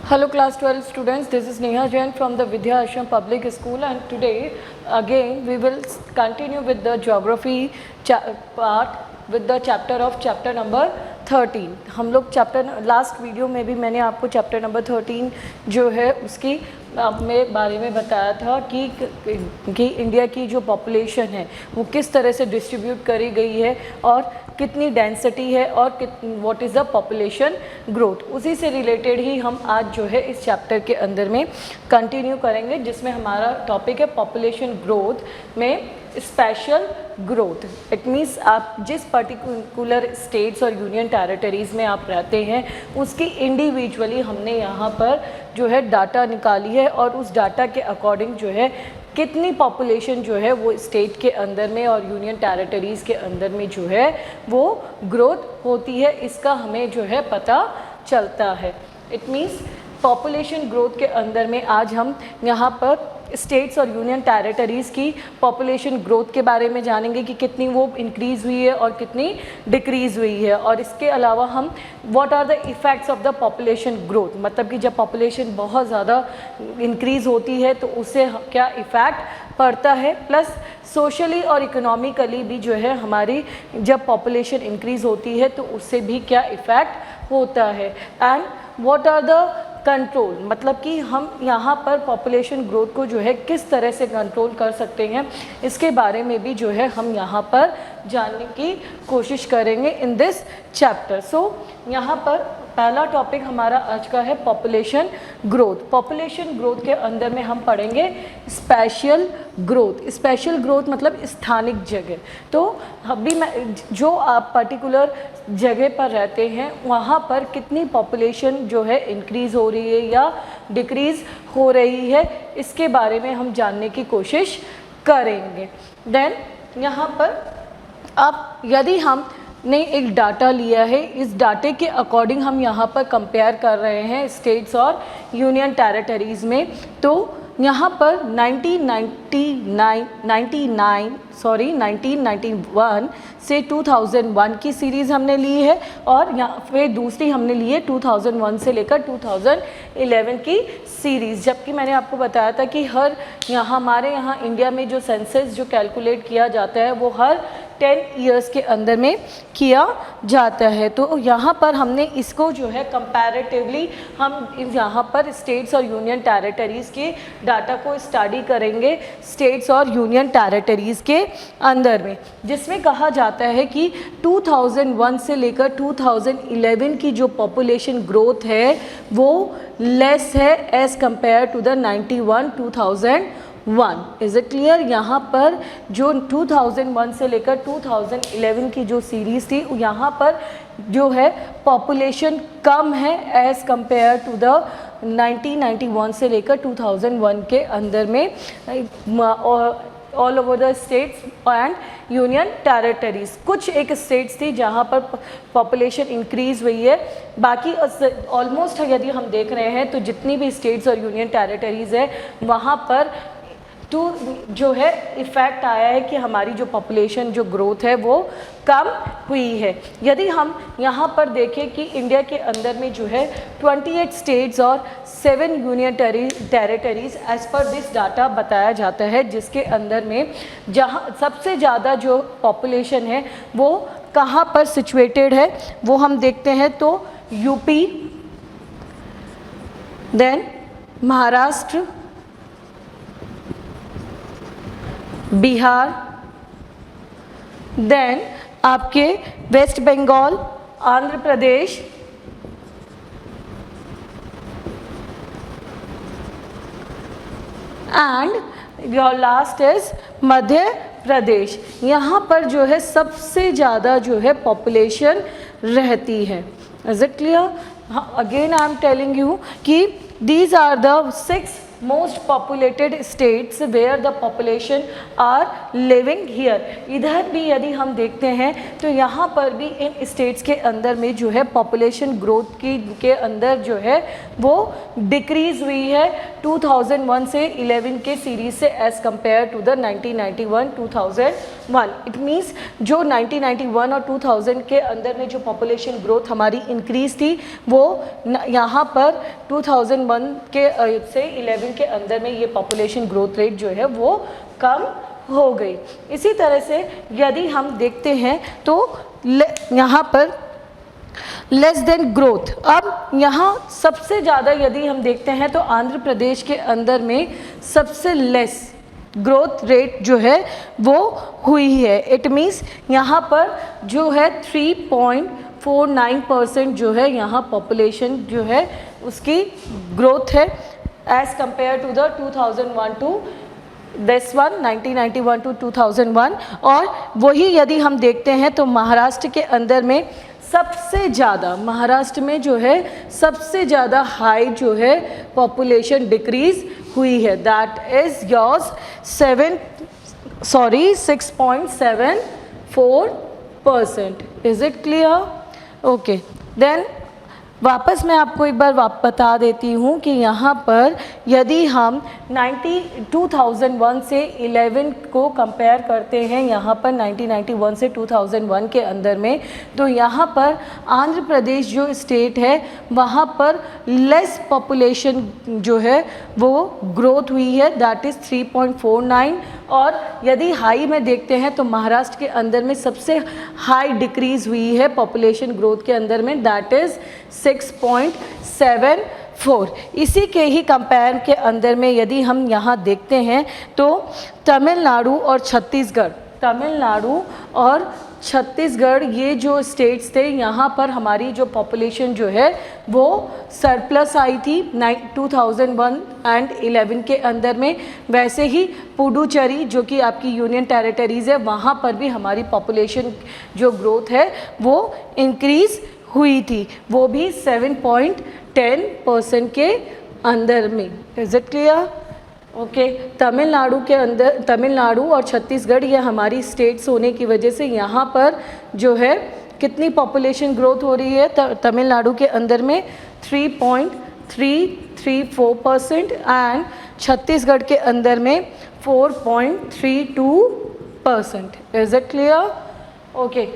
Hello class 12 students, this is Neha Jain from the Vidya Ashram Public School, and today again we will continue with the geography part with the chapter number 13. हम लोग chapter last video में भी मैंने आपको chapter number 13 जो है उसकी में बारे में बताया था कि इंडिया की जो पॉपुलेशन है वो किस तरह से डिस्ट्रीब्यूट करी गई है और कितनी डेंसिटी है और what is the population growth. उसी से रिलेटेड ही हम आज जो है इस चैप्टर के अंदर में कंटिन्यू करेंगे, जिसमें हमारा टॉपिक है पॉपुलेशन ग्रोथ में स्पेशल ग्रोथ। इट मीन्स आप जिस पर्टिकुलर स्टेट्स और यूनियन टेरिटरीज़ में आप रहते हैं उसकी इंडिविजुअली हमने यहाँ पर जो है डाटा निकाली है और उस डाटा के अकॉर्डिंग जो है कितनी पॉपुलेशन जो है वो स्टेट के अंदर में और यूनियन टेरिटरीज़ के अंदर में जो है वो ग्रोथ होती है, इसका हमें जो है पता चलता है। इट मीन्स पॉपुलेशन ग्रोथ के अंदर में आज हम यहाँ पर स्टेट्स और यूनियन टेरिटरीज़ की पॉपुलेशन ग्रोथ के बारे में जानेंगे कि कितनी वो इंक्रीज़ हुई है और कितनी डिक्रीज़ हुई है, और इसके अलावा हम what are the effects of the population growth, मतलब कि जब पॉपुलेशन बहुत ज़्यादा इंक्रीज़ होती है तो उससे क्या इफ़ेक्ट पड़ता है, प्लस सोशली और इकोनॉमिकली भी जो है हमारी जब पॉपुलेशन इंक्रीज़ होती है तो उससे भी क्या इफ़ेक्ट होता है, and what are the control, मतलब कि हम यहाँ पर पॉपुलेशन ग्रोथ को जो है किस तरह से कंट्रोल कर सकते हैं, इसके बारे में भी जो है हम यहाँ पर जानने की कोशिश करेंगे इन दिस चैप्टर। सो यहाँ पर पहला टॉपिक हमारा आज का है पॉपुलेशन ग्रोथ। पॉपुलेशन ग्रोथ के अंदर में हम पढ़ेंगे स्पेशल ग्रोथ। स्पेशल ग्रोथ मतलब स्थानिक जगह। तो अभी मैं जो आप पर्टिकुलर जगह पर रहते हैं वहाँ पर कितनी पॉपुलेशन जो है इंक्रीज़ हो रही है या डिक्रीज़ हो रही है, इसके बारे में हम जानने की कोशिश करेंगे। देन यहाँ पर अब यदि हम ने एक डाटा लिया है, इस डाटे के अकॉर्डिंग हम यहाँ पर कंपेयर कर रहे हैं स्टेट्स और यूनियन टेरिटरीज़ में, तो यहाँ पर 1991 से 2001 की सीरीज़ हमने ली है और यहाँ फिर दूसरी हमने ली है 2001 से लेकर 2011 की सीरीज़। जबकि मैंने आपको बताया था कि हमारे यहाँ इंडिया में जो सेंसस जो कैलकुलेट किया जाता है वो हर 10 इयर्स के अंदर में किया जाता है। तो यहाँ पर हमने इसको जो है कंपैरेटिवली हम यहाँ पर स्टेट्स और यूनियन टेरिटरीज़ के डाटा को स्टडी करेंगे स्टेट्स और यूनियन टेरिटरीज़ के अंदर में, जिसमें कहा जाता है कि 2001 से लेकर 2011 की जो पॉपुलेशन ग्रोथ है वो लेस है as compare to the 2001। Is it clear? यहाँ पर जो 2001 से लेकर 2011 की जो सीरीज़ थी यहाँ पर जो है पॉपुलेशन कम है एज़ कंपेयर टू द 1991 से लेकर 2001 के अंदर में all over the states and union territories. कुछ एक स्टेट्स थी जहाँ पर पॉपुलेशन इंक्रीज़ हुई है, बाकी ऑलमोस्ट यदि हम देख रहे हैं तो जितनी भी स्टेट्स और यूनियन टेरिटरीज़ है वहाँ पर जो है इफ़ेक्ट आया है कि हमारी जो पॉपुलेशन जो ग्रोथ है वो कम हुई है। यदि हम यहाँ पर देखें कि इंडिया के अंदर में जो है 28 स्टेट्स और 7 union territories as per this data बताया जाता है, जिसके अंदर में जहाँ सबसे ज़्यादा जो पॉपुलेशन है वो कहाँ पर सिचुएटेड है वो हम देखते हैं तो UP, then Maharashtra, Bihar, then आपके West Bengal, Andhra Pradesh, and your last is Madhya Pradesh. यहाँ पर जो है सबसे ज़्यादा जो है पॉपुलेशन रहती है। Is it clear? Again I am telling you कि these are the 6 most populated states where the population are living here. इधर भी यदि हम देखते हैं तो यहाँ पर भी इन स्टेट्स के अंदर में जो है पॉपुलेशन ग्रोथ के अंदर जो है वो डिक्रीज़ हुई है 2001 से 11 के सीरीज़ से as compare to the 1991-2001 +1। It means जो 1991 और 2000 के अंदर में जो पॉपुलेशन ग्रोथ हमारी इंक्रीज थी वो यहाँ पर 2001 के से 11 के अंदर में ये पॉपुलेशन ग्रोथ रेट जो है वो कम हो गई। इसी तरह से यदि हम देखते हैं तो यहाँ पर लेस देन ग्रोथ, अब यहाँ सबसे ज़्यादा यदि हम देखते हैं तो आंध्र प्रदेश के अंदर में सबसे लेस ग्रोथ रेट जो है वो हुई है। इट मीन्स यहाँ पर जो है 3.49% जो है यहाँ पॉपुलेशन जो है उसकी ग्रोथ है as compare to the 2001 to this one 1991 to 2001। और वही यदि हम देखते हैं तो महाराष्ट्र के अंदर में सबसे ज़्यादा, महाराष्ट्र में जो है सबसे ज़्यादा हाई जो है पॉपुलेशन डिक्रीज हुई है, that is yours 6.74%। Is it clear? Okay, then वापस मैं आपको एक बार बता देती हूँ कि यहाँ पर यदि हम 2001 से 11 को कंपेयर करते हैं, यहाँ पर 1991 से 2001 के अंदर में, तो यहाँ पर आंध्र प्रदेश जो स्टेट है वहाँ पर लेस पॉपुलेशन जो है वो ग्रोथ हुई है, दैट इज़ 3.49। और यदि हाई में देखते हैं तो महाराष्ट्र के अंदर में सबसे हाई डिक्रीज़ हुई है पॉपुलेशन ग्रोथ के अंदर में, दैट इज़ 6.74। इसी के ही कंपेयर के अंदर में यदि हम यहाँ देखते हैं तो तमिलनाडु और छत्तीसगढ़ ये जो स्टेट्स थे, यहाँ पर हमारी जो पॉपुलेशन जो है वो सरप्लस आई थी 2001 एंड 11 के अंदर में। वैसे ही पुडुचेरी जो कि आपकी यूनियन टेरिटरीज़ है, वहाँ पर भी हमारी पॉपुलेशन जो ग्रोथ है वो इंक्रीज़ हुई थी, वो भी 7.10% के अंदर में। Is it clear? Okay, Tamil Nadu के अंदर, तमिलनाडु और छत्तीसगढ़ ये हमारी स्टेट्स होने की वजह से यहाँ पर जो है कितनी पॉपुलेशन ग्रोथ हो रही है तमिलनाडु के अंदर में 3.334% एंड छत्तीसगढ़ के अंदर में 4.32%। Is it clear? Okay,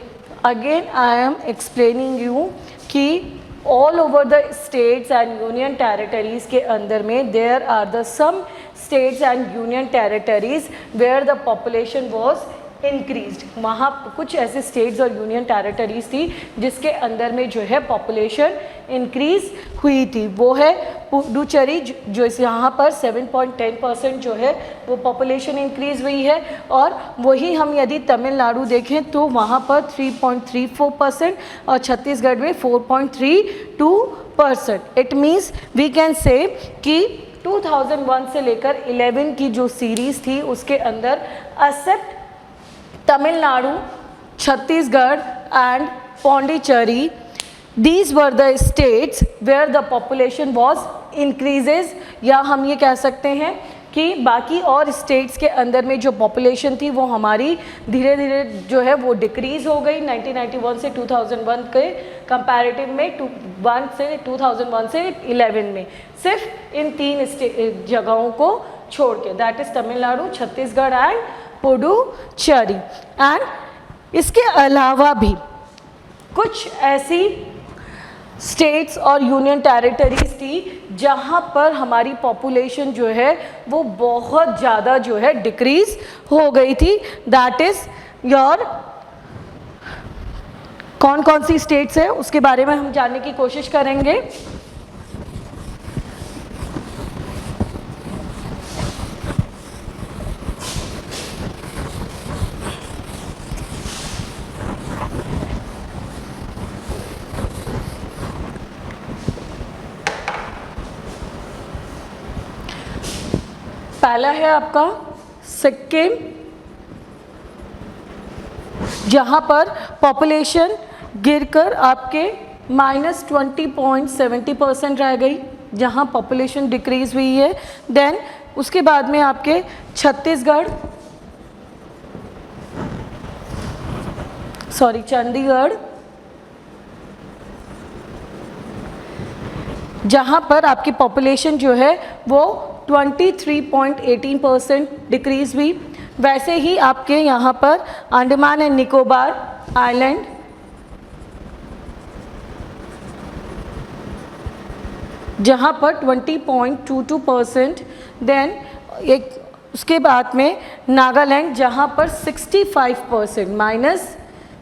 again I am explaining you कि all over the states and union territories के अंदर में there are the some states and union territories where the population was increased. वहाँ कुछ ऐसे स्टेट्स और यूनियन टेरिटरीज़ थी जिसके अंदर में जो है पॉपुलेशन इंक्रीज़ हुई थी, वो है पुडुचेरी जो इस यहाँ पर 7.10% जो है वो पॉपुलेशन इंक्रीज़ हुई है। और वही हम यदि तमिलनाडु देखें तो वहाँ पर 3.34% और छत्तीसगढ़ में 4.32%। इट मीन्स वी कैन से कि 2001 से लेकर 11 की जो सीरीज़ थी उसके अंदर except Tamil Nadu, Chhattisgarh and Pondicherry, these were the states where the population was increases, या हम ये कह सकते हैं कि बाकी और स्टेट्स के अंदर में जो पॉपुलेशन थी वो हमारी धीरे धीरे जो है वो डिक्रीज़ हो गई 1991 से 2001 के कंपैरेटिव में 2001 से 11 में, सिर्फ इन 3 जगहों को छोड़ के, that is Tamil Nadu, Chhattisgarh and Puducherry. And इसके अलावा भी कुछ ऐसी स्टेट्स और यूनियन टेरिटरीज़ थी जहाँ पर हमारी पॉपुलेशन जो है वो बहुत ज़्यादा जो है डिक्रीज़ हो गई थी, दैट इज़ योर कौन कौन सी स्टेट्स है उसके बारे में हम जानने की कोशिश करेंगे। पहला है आपका सिक्किम, जहाँ पर पॉपुलेशन गिरकर आपके -20.70% रह गई, जहाँ पॉपुलेशन डिक्रीज़ हुई है। देन उसके बाद में आपके चंडीगढ़, जहाँ पर आपकी पॉपुलेशन जो है वो 23.18% डिक्रीज़ हुई। वैसे ही आपके यहाँ पर अंडमान एंड निकोबार आइलैंड, जहाँ पर 20.22%, देन एक उसके बाद में नागालैंड जहाँ पर 65%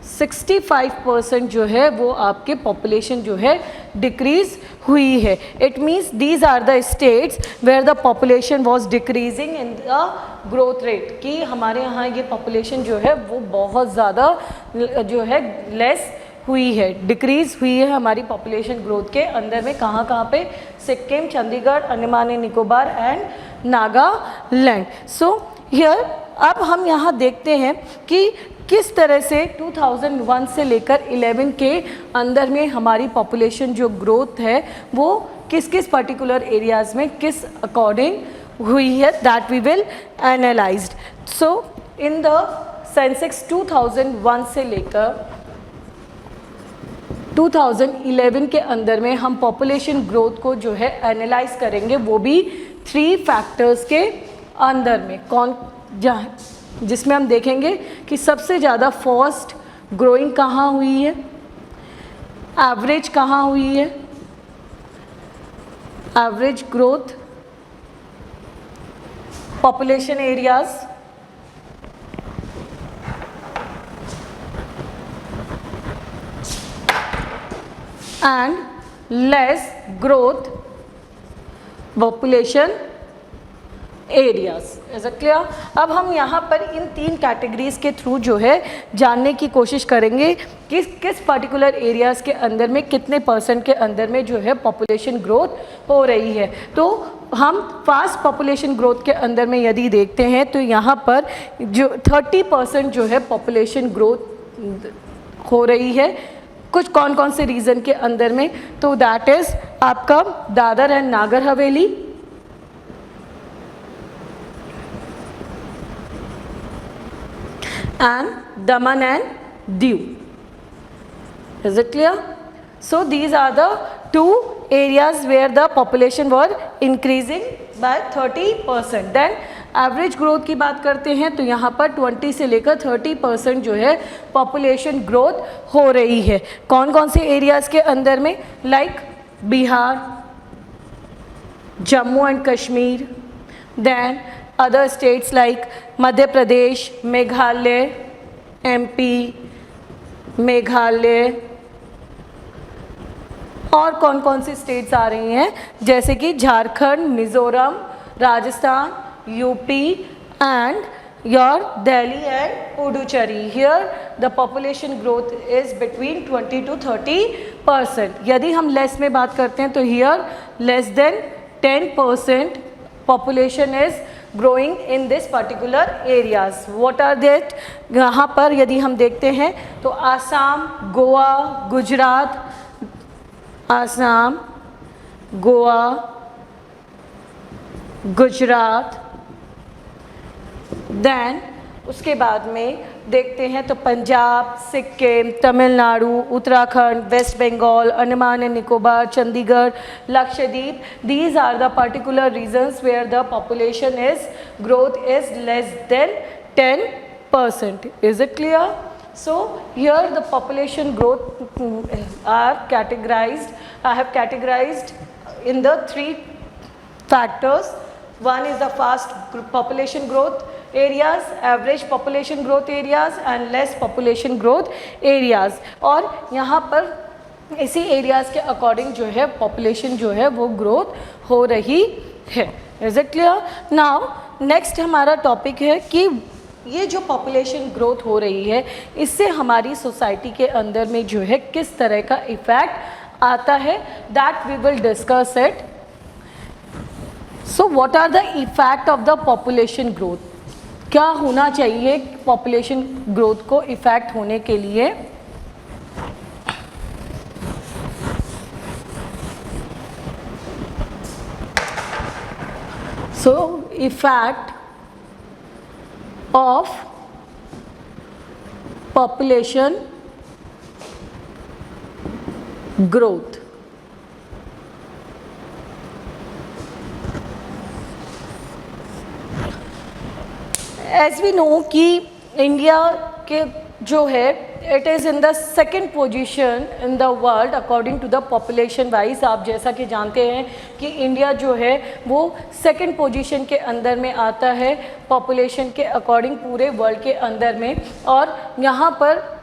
-65% जो है वो आपके पॉपुलेशन जो है डिक्रीज हुई है। It means these are the states where the population was decreasing in the growth rate, कि हमारे यहाँ ये पॉपुलेशन जो है वो बहुत ज़्यादा जो है लेस हुई है, डिक्रीज हुई है हमारी पॉपुलेशन ग्रोथ के अंदर में। कहाँ पे? Sikkim, Chandigarh, Andaman and Nicobar and Nagaland. So here अब हम यहाँ देखते हैं कि किस तरह से 2001 से लेकर 11 के अंदर में हमारी पॉपुलेशन जो ग्रोथ है वो किस किस पर्टिकुलर एरियाज़ में किस अकॉर्डिंग हुई है, that we will analysed. So in the census 2001 से लेकर 2011 के अंदर में हम पॉपुलेशन ग्रोथ को जो है एनालाइज करेंगे, वो भी 3 फैक्टर्स के अंदर में। कौन जहाँ जिसमें हम देखेंगे कि सबसे ज़्यादा फास्ट ग्रोइंग कहाँ हुई है, एवरेज कहाँ हुई है, average growth, population areas, and less growth population areas. Is it clear? अब हम यहाँ पर इन 3 कैटेगरीज के थ्रू जो है जानने की कोशिश करेंगे कि किस पर्टिकुलर एरियाज़ के अंदर में कितने % के अंदर में जो है पॉपुलेशन ग्रोथ हो रही है। तो हम फास्ट पॉपुलेशन ग्रोथ के अंदर में यदि देखते हैं तो यहाँ पर जो 30% जो है पॉपुलेशन ग्रोथ हो रही है। कुछ कौन कौन से रीज़न के अंदर में? तो दैट इज़ आपका Dadar and Nagar Haveli, and Daman and Diu. Is it clear? So these are the 2 areas where the population were increasing by 30%. Then average growth की बात करते हैं तो यहाँ पर 20 से लेकर 30% जो है पॉपुलेशन ग्रोथ हो रही है। कौन कौन से एरियाज़ के अंदर में? Like Bihar, Jammu and Kashmir, then other states like Madhya Pradesh, Meghalaya, MP, Meghalaya, और कौन कौन सी स्टेट्स आ रही हैं जैसे कि Jharkhand, Mizoram, Rajasthan, UP and your Delhi and Puducherry. Here the population growth is between 20 to 30%. यदि हम लेस में बात करते हैं तो here less than 10% population is growing in this particular areas. What are that? यहाँ पर यदि हम देखते हैं तो आसाम, गोवा, गुजरात, आसाम, गोवा, गुजरात, देन उसके बाद में देखते हैं तो Punjab, Sikkim, Tamil Nadu, Uttarakhand, West Bengal, Andaman and Nicobar, Chandigarh, Lakshadweep. These are the particular regions where the population is growth is less than 10%. Is it clear? So here the population growth are categorized. I have categorized in the 3 factors. One is the fast population growth areas, average population growth areas and less population growth areas. और यहाँ पर इसी areas के according जो है population जो है वो growth हो रही है. Is it clear? Now next हमारा topic है कि ये जो पॉपुलेशन ग्रोथ हो रही है इससे हमारी सोसाइटी के अंदर में जो है किस तरह का इफ़ेक्ट आता है, that we will discuss it. So what are the effect of the population growth? क्या होना चाहिए पॉपुलेशन ग्रोथ को इफ़ेक्ट होने के लिए? So effect of population growth. As we know कि इंडिया के जो है it is in the second position in the world according to the population wise. आप जैसा कि जानते हैं कि इंडिया जो है वो सेकेंड पोजीशन के अंदर में आता है पॉपुलेशन के अकॉर्डिंग पूरे वर्ल्ड के अंदर में। और यहाँ पर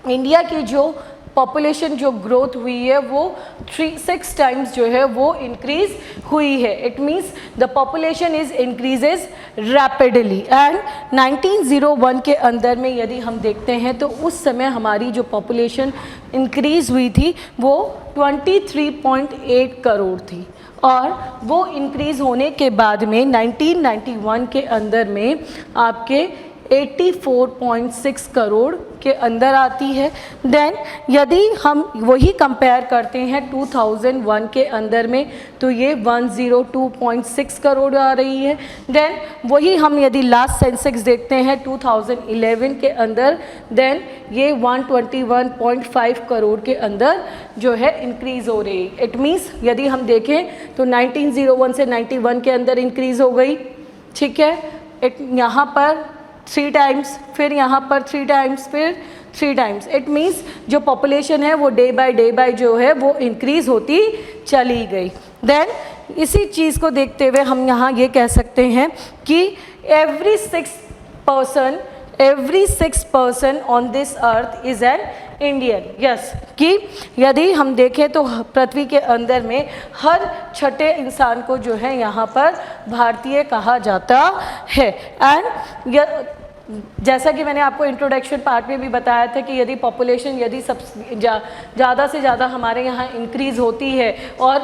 इंडिया की जो पॉपुलेशन जो ग्रोथ हुई है वो 6 टाइम्स जो है वो इंक्रीज हुई है। It means the population is increases rapidly. And 1901 के अंदर में यदि हम देखते हैं तो उस समय हमारी जो पॉपुलेशन इंक्रीज हुई थी वो 23.8 करोड़ थी। और वो इंक्रीज होने के बाद में 1991 के अंदर में आपके 84.6 करोड़ के अंदर आती है। देन यदि हम वही कंपेयर करते हैं 2001 के अंदर में तो ये 102.6 करोड़ आ रही है। देन वही हम यदि लास्ट सेंसेक्स देखते हैं 2011 के अंदर, देन ये 121.5 करोड़ के अंदर जो है इंक्रीज़ हो रही है। इट मीन्स यदि हम देखें तो 1901 से 91 के अंदर इंक्रीज़ हो गई, ठीक है। यहाँ पर 3 टाइम्स, फिर यहाँ पर 3 टाइम्स, फिर 3 टाइम्स। इट मीन्स जो पॉपुलेशन है वो डे बाय जो है वो इंक्रीज़ होती चली गई। देन इसी चीज़ को देखते हुए हम यहाँ ये कह सकते हैं कि every six person on this earth is an Indian. Yes, कि यदि हम देखें तो पृथ्वी के अंदर में हर छठे इंसान को जो है यहाँ पर भारतीय कहा जाता है। एंड जैसा कि मैंने आपको इंट्रोडक्शन पार्ट में भी बताया था कि यदि पॉपुलेशन यदि ज़्यादा से ज़्यादा हमारे यहाँ इंक्रीज़ होती है और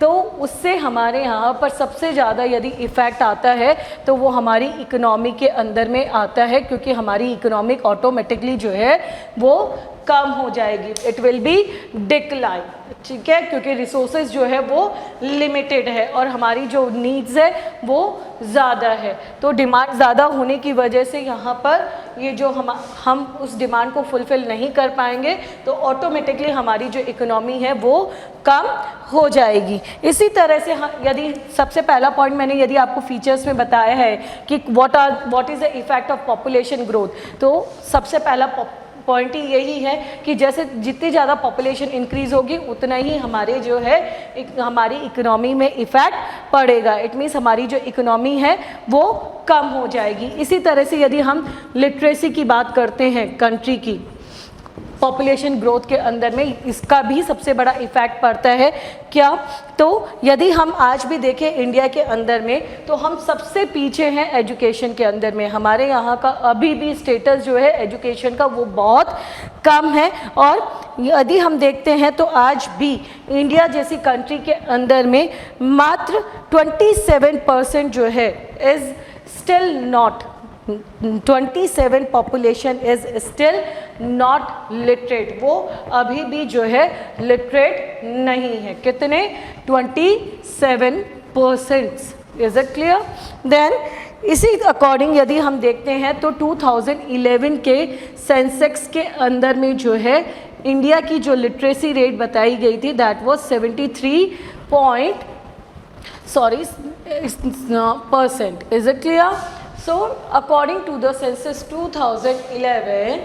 तो उससे हमारे यहाँ पर सबसे ज़्यादा यदि इफ़ेक्ट आता है तो वो हमारी इकोनॉमी के अंदर में आता है, क्योंकि हमारी इकोनॉमिक ऑटोमेटिकली जो है वो कम हो जाएगी। इट विल बी डिक्लाइन, ठीक है, क्योंकि रिसोर्सेज जो है वो लिमिटेड है और हमारी जो नीड्स है वो ज़्यादा है। तो डिमांड ज़्यादा होने की वजह से यहाँ पर ये जो हम उस डिमांड को फुलफ़िल नहीं कर पाएंगे तो ऑटोमेटिकली हमारी जो इकोनॉमी है वो कम हो जाएगी। इसी तरह से यदि सबसे पहला पॉइंट मैंने यदि आपको फीचर्स में बताया है कि what is the effect of population growth, तो सबसे पहला पॉइंट ही यही है कि जैसे जितनी ज़्यादा पॉपुलेशन इंक्रीज़ होगी उतना ही हमारे जो है हमारी इकोनॉमी में इफ़ेक्ट पड़ेगा। इट मीन्स हमारी जो इकोनॉमी है वो कम हो जाएगी। इसी तरह से यदि हम लिटरेसी की बात करते हैं कंट्री की पॉपुलेशन ग्रोथ के अंदर में, इसका भी सबसे बड़ा इफ़ेक्ट पड़ता है। क्या? तो यदि हम आज भी देखें इंडिया के अंदर में तो हम सबसे पीछे हैं एजुकेशन के अंदर में। हमारे यहाँ का अभी भी स्टेटस जो है एजुकेशन का वो बहुत कम है। और यदि हम देखते हैं तो आज भी इंडिया जैसी कंट्री के अंदर में मात्र 27% जो है is still not 27 population is still not literate, वो अभी भी जो है लिटरेट नहीं है। कितने? 27%। Is it clear? देन इसी अकॉर्डिंग यदि हम देखते हैं तो 2011 के सेंसेक्स के अंदर में जो है इंडिया की जो लिटरेसी रेट बताई गई थी that was 73% Is it clear? So according to the census 2011,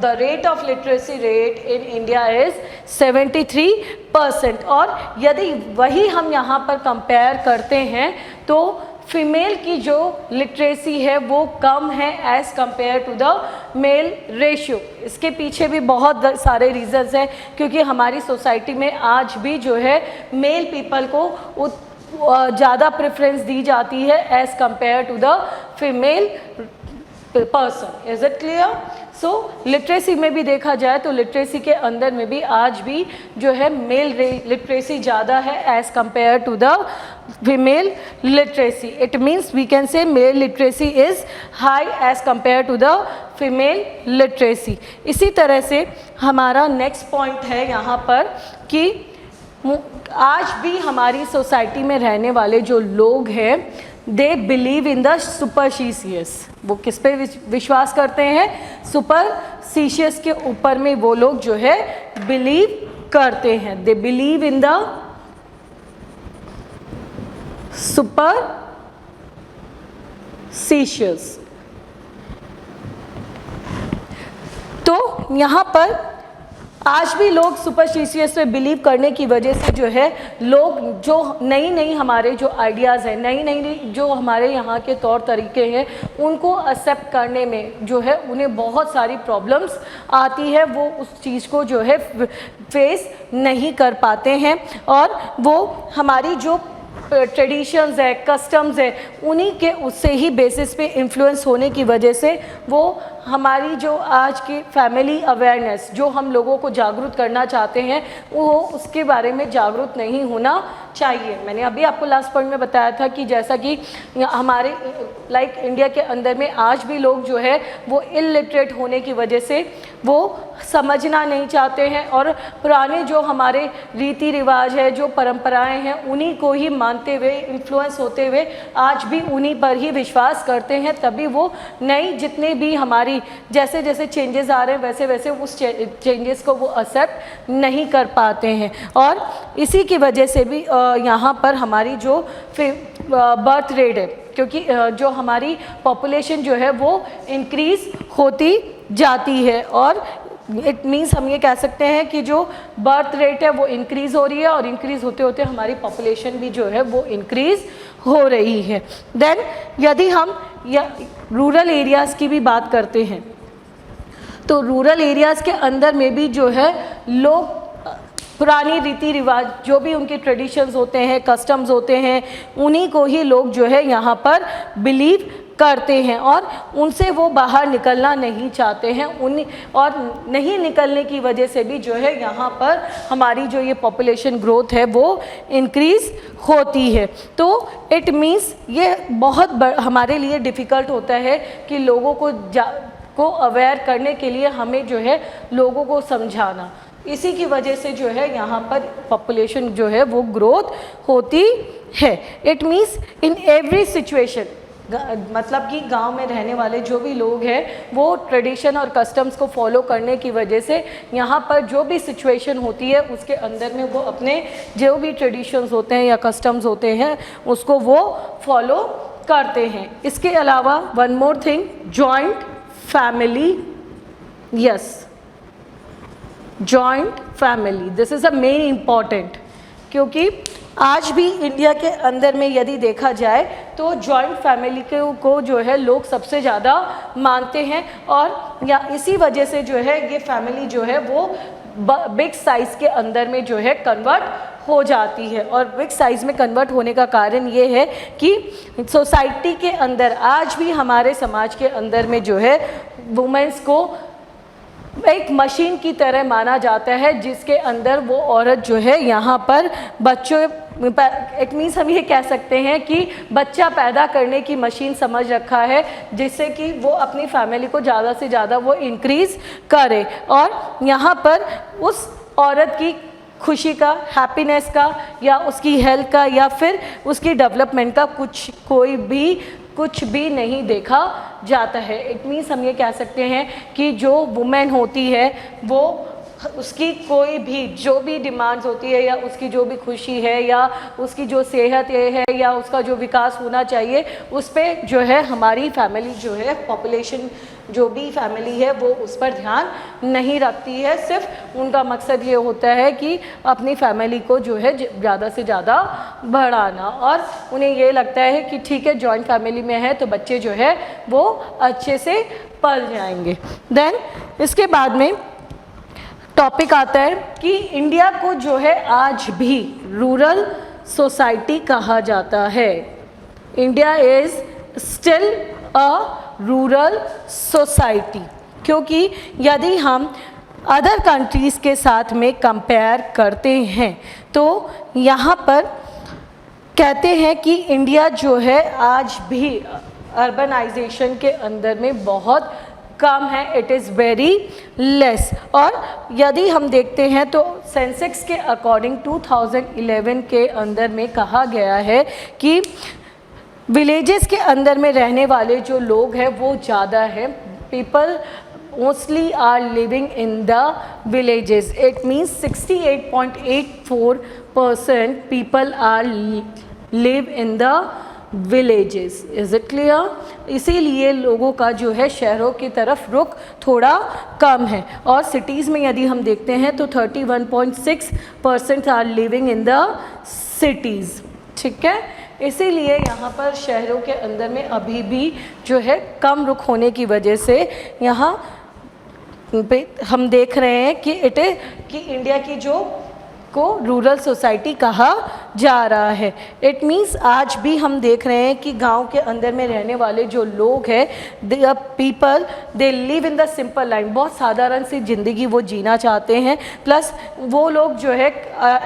the rate of literacy rate in India is 73%। और यदि वही हम यहाँ पर कंपेयर करते हैं तो फीमेल की जो लिटरेसी है वो कम है as compare to the male ratio. इसके पीछे भी बहुत सारे रीज़न्स हैं, क्योंकि हमारी सोसाइटी में आज भी जो है मेल पीपल को ज़्यादा प्रेफरेंस दी जाती है as compare to the female person. Is it clear? So literacy में भी देखा जाए तो लिटरेसी के अंदर में भी आज भी जो है मेल लिटरेसी ज़्यादा है as compare to the female literacy. It means we can say male literacy is high as compare to the female literacy. इसी तरह से हमारा नेक्स्ट पॉइंट है यहाँ पर कि आज भी हमारी सोसाइटी में रहने वाले जो लोग हैं they believe in the superstitious. वो किस पे विश्वास करते हैं? सुपरस्टिशियस के ऊपर में वो लोग जो है बिलीव करते हैं। They believe in the superstitious. तो यहाँ पर आज भी लोग सुपरस्टिशियस में बिलीव करने की वजह से जो है लोग जो नई नई हमारे जो आइडियाज़ हैं, नई नई जो हमारे यहाँ के तौर तरीके हैं, उनको एक्सेप्ट करने में जो है उन्हें बहुत सारी प्रॉब्लम्स आती है। वो उस चीज़ को जो है फेस नहीं कर पाते हैं और वो हमारी जो ट्रेडिशंस है, कस्टम्स है, उन्हीं के उससे ही बेसिस पे इन्फ्लुएंस होने की वजह से वो हमारी जो आज की फैमिली अवेयरनेस जो हम लोगों को जागरूक करना चाहते हैं वो उसके बारे में जागरूक नहीं होना चाहिए। मैंने अभी आपको लास्ट पॉइंट में बताया था कि जैसा कि हमारे लाइक इंडिया के अंदर में आज भी लोग जो है वो इलिटरेट होने की वजह से वो समझना नहीं चाहते हैं और पुराने जो हमारे रीति रिवाज है, जो परंपराएं हैं, उन्हीं को ही मानते हुए, इन्फ्लुएंस होते हुए आज भी उन्हीं पर ही विश्वास करते हैं। तभी वो नई जितने भी हमारी जैसे जैसे चेंजेस आ रहे हैं वैसे वैसे उस चेंजेस को वो एक्सेप्ट नहीं कर पाते हैं और इसी की वजह से भी यहाँ पर हमारी जो बर्थ रेट है, क्योंकि जो हमारी पॉपुलेशन जो है वो इंक्रीज़ होती जाती है और इट मीन्स हम ये कह सकते हैं कि जो बर्थ रेट है वो इंक्रीज़ हो रही है और इंक्रीज़ होते होते हमारी पॉपुलेशन भी जो है वो इंक्रीज़ हो रही है। देन यदि हम रूरल एरियाज़ की भी बात करते हैं तो रूरल एरियाज़ के अंदर में भी जो है लोग पुरानी रीति रिवाज जो भी उनके ट्रेडिशंस होते हैं, कस्टम्स होते हैं, उन्हीं को ही लोग जो है यहाँ पर बिलीव करते हैं और उनसे वो बाहर निकलना नहीं चाहते हैं। और नहीं निकलने की वजह से भी जो है यहाँ पर हमारी जो ये पॉपुलेशन ग्रोथ है वो इंक्रीज़ होती है। तो इट मीन्स ये बहुत हमारे लिए डिफ़िकल्ट होता है कि लोगों को अवेयर करने के लिए हमें जो है लोगों को समझाना। इसी की वजह से जो है यहाँ पर पॉपुलेशन जो है वो ग्रोथ होती है। It means in every situation, मतलब कि गांव में रहने वाले जो भी लोग हैं वो ट्रेडिशन और कस्टम्स को फॉलो करने की वजह से यहाँ पर जो भी सिचुएशन होती है उसके अंदर में वो अपने जो भी ट्रेडिशंस होते हैं या कस्टम्स होते हैं उसको वो फॉलो करते हैं। इसके अलावा one more thing, joint family, yes, joint family, this is a main important, क्योंकि आज भी इंडिया के अंदर में यदि देखा जाए तो जॉइंट फैमिली को जो है लोग सबसे ज़्यादा मानते हैं और या इसी वजह से जो है ये फैमिली जो है वो बिग साइज़ के अंदर में जो है कन्वर्ट हो जाती है। और बिग साइज़ में कन्वर्ट होने का कारण ये है कि सोसाइटी के अंदर आज भी हमारे समाज के अंदर में जो है वुमेन्स को एक मशीन की तरह माना जाता है, जिसके अंदर वो औरत जो है यहाँ पर बच्चों, इट मीन्स हम ये कह सकते हैं कि बच्चा पैदा करने की मशीन समझ रखा है, जिससे कि वो अपनी फैमिली को ज़्यादा से ज़्यादा वो इंक्रीज़ करे और यहाँ पर उस औरत की खुशी का, हैप्पीनेस का या उसकी हेल्थ का या फिर उसकी डेवलपमेंट का कुछ भी नहीं देखा जाता है। इट मीन्स हम ये कह सकते हैं कि जो वुमेन होती है वो उसकी कोई भी जो भी डिमांड्स होती है या उसकी जो भी खुशी है या उसकी जो सेहत है या उसका जो विकास होना चाहिए उस पर जो है हमारी फैमिली जो है, पॉपुलेशन जो भी फैमिली है वो उस पर ध्यान नहीं रखती है। सिर्फ उनका मकसद ये होता है कि अपनी फैमिली को जो है ज़्यादा से ज़्यादा बढ़ाना और उन्हें ये लगता है कि ठीक है जॉइंट फैमिली में है तो बच्चे जो है वो अच्छे से पल जाएंगे। देन इसके बाद में टॉपिक आता है कि इंडिया को जो है आज भी रूरल सोसाइटी कहा जाता है। India is still a rural society, क्योंकि यदि हम अदर कंट्रीज़ के साथ में कंपेयर करते हैं तो यहाँ पर कहते हैं कि इंडिया जो है आज भी अर्बनाइजेशन के अंदर में बहुत कम है, इट इज़ वेरी लेस। और यदि हम देखते हैं तो सेंसेक्स के अकॉर्डिंग 2011 के अंदर में कहा गया है कि विलेजेस के अंदर में रहने वाले जो लोग हैं वो ज़्यादा है, people mostly are living in the villages. It means 68.84% people are live in the villages. Is it clear? इसीलिए लोगों का जो है शहरों की तरफ रुख थोड़ा कम है, और सिटीज़ में यदि हम देखते हैं तो 31.6% are living in the cities. ठीक है, इसीलिए यहाँ पर शहरों के अंदर में अभी भी जो है कम रुख होने की वजह से यहाँ पे हम देख रहे हैं कि इंडिया की जो को रूरल सोसाइटी कहा जा रहा है। इट मीन्स आज भी हम देख रहे हैं कि गांव के अंदर में रहने वाले जो लोग हैं, the people they live in the simple life, बहुत साधारण सी ज़िंदगी वो जीना चाहते हैं। प्लस वो लोग जो है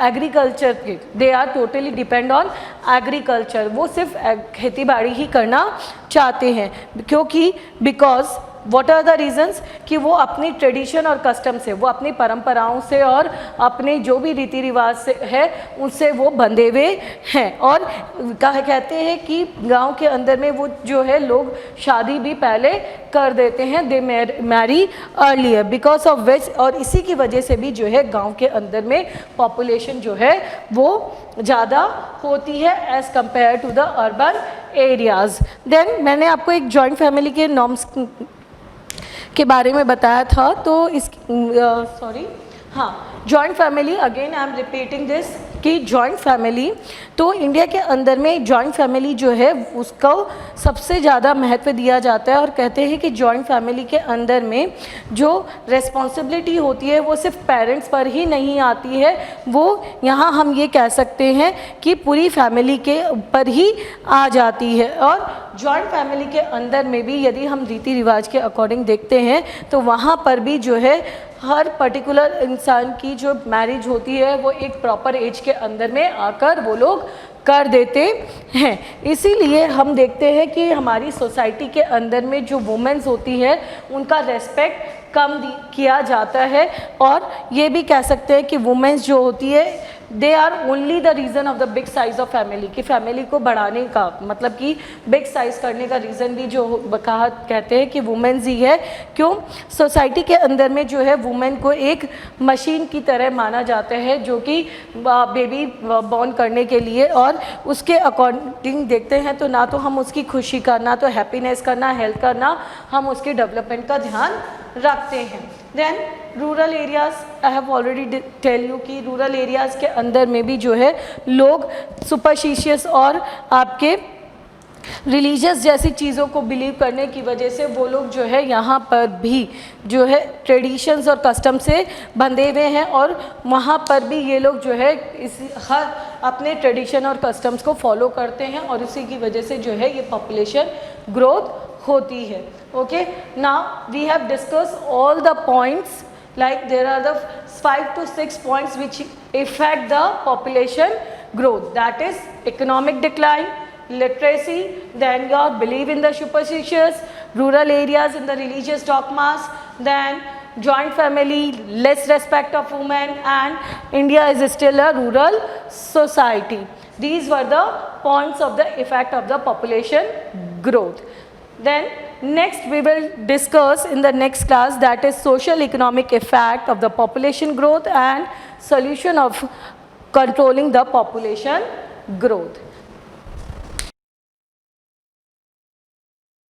एग्रीकल्चर के, they are totally depend on agriculture, वो सिर्फ खेती बाड़ी ही करना चाहते हैं। क्योंकि because what are the reasons, कि वो अपनी ट्रेडिशन और कस्टम से, वो अपनी परंपराओं से और अपने जो भी रीति रिवाज से है उनसे वो बंधे हुए हैं। और कहते हैं कि गांव के अंदर में वो जो है लोग शादी भी पहले कर देते हैं, they marry earlier, because of which, और इसी की वजह से भी जो है गांव के अंदर में पॉपुलेशन जो है वो ज़्यादा होती है as compare to the urban areas. Then मैंने आपको एक जॉइंट फैमिली के नॉर्म्स के बारे में बताया था, तो इस joint family, again I am repeating this कि जॉइंट फैमिली, तो इंडिया के अंदर में जॉइंट फैमिली जो है उसको सबसे ज़्यादा महत्व दिया जाता है। और कहते हैं कि जॉइंट फैमिली के अंदर में जो रिस्पॉन्सिबिलिटी होती है वो सिर्फ पेरेंट्स पर ही नहीं आती है, वो यहाँ हम ये कह सकते हैं कि पूरी फैमिली के ऊपर ही आ जाती है। और जॉइंट फैमिली के अंदर में भी यदि हम रीति रिवाज के अकॉर्डिंग देखते हैं तो वहाँ पर भी जो है हर पर्टिकुलर इंसान की जो मैरिज होती है वो एक प्रॉपर एज के अंदर में आकर वो लोग कर देते हैं। इसीलिए हम देखते हैं कि हमारी सोसाइटी के अंदर में जो वुमेन्स होती है उनका रेस्पेक्ट कम किया जाता है। और ये भी कह सकते हैं कि वुमेन्स जो होती है they are only the reason of the big size of family, कि फैमिली को बढ़ाने का मतलब कि बिग साइज़ करने का रीज़न भी जो कहते हैं कि वुमेन्स ही है। क्यों? सोसाइटी के अंदर में जो है वुमेन को एक मशीन की तरह माना जाता है जो कि बेबी बॉर्न करने के लिए, और उसके अकॉर्डिंग देखते हैं तो ना तो हम उसकी खुशी का, ना तो हैप्पीनेस का, ना हेल्थ का, ना हम उसके डेवलपमेंट का ध्यान रखते हैं। Then rural areas, I have already tell you कि रूरल एरियाज़ के अंदर में भी जो है लोग सुपरस्टिशियस और आपके रिलीजियस जैसी चीज़ों को बिलीव करने की वजह से वो लोग जो है यहाँ पर भी जो है ट्रेडिशंस और कस्टम से बंधे हुए हैं, और वहाँ पर भी ये लोग जो है हर अपने ट्रेडिशन और कस्टम्स को फॉलो करते हैं, और उसी की वजह से जो है ये पॉपुलेशन ग्रोथ होती है। Okay, now we have discuss all the points, like there are the 5 to 6 points which affect the population growth, that is economic decline, literacy, then your belief in the superstitious, rural areas in the religious dogmas, then joint family, less respect of women, and India is still a rural society. These were the points of the effect of the population growth. Then next we will discuss in the next class, that is social economic effect of the population growth and solution of controlling the population growth.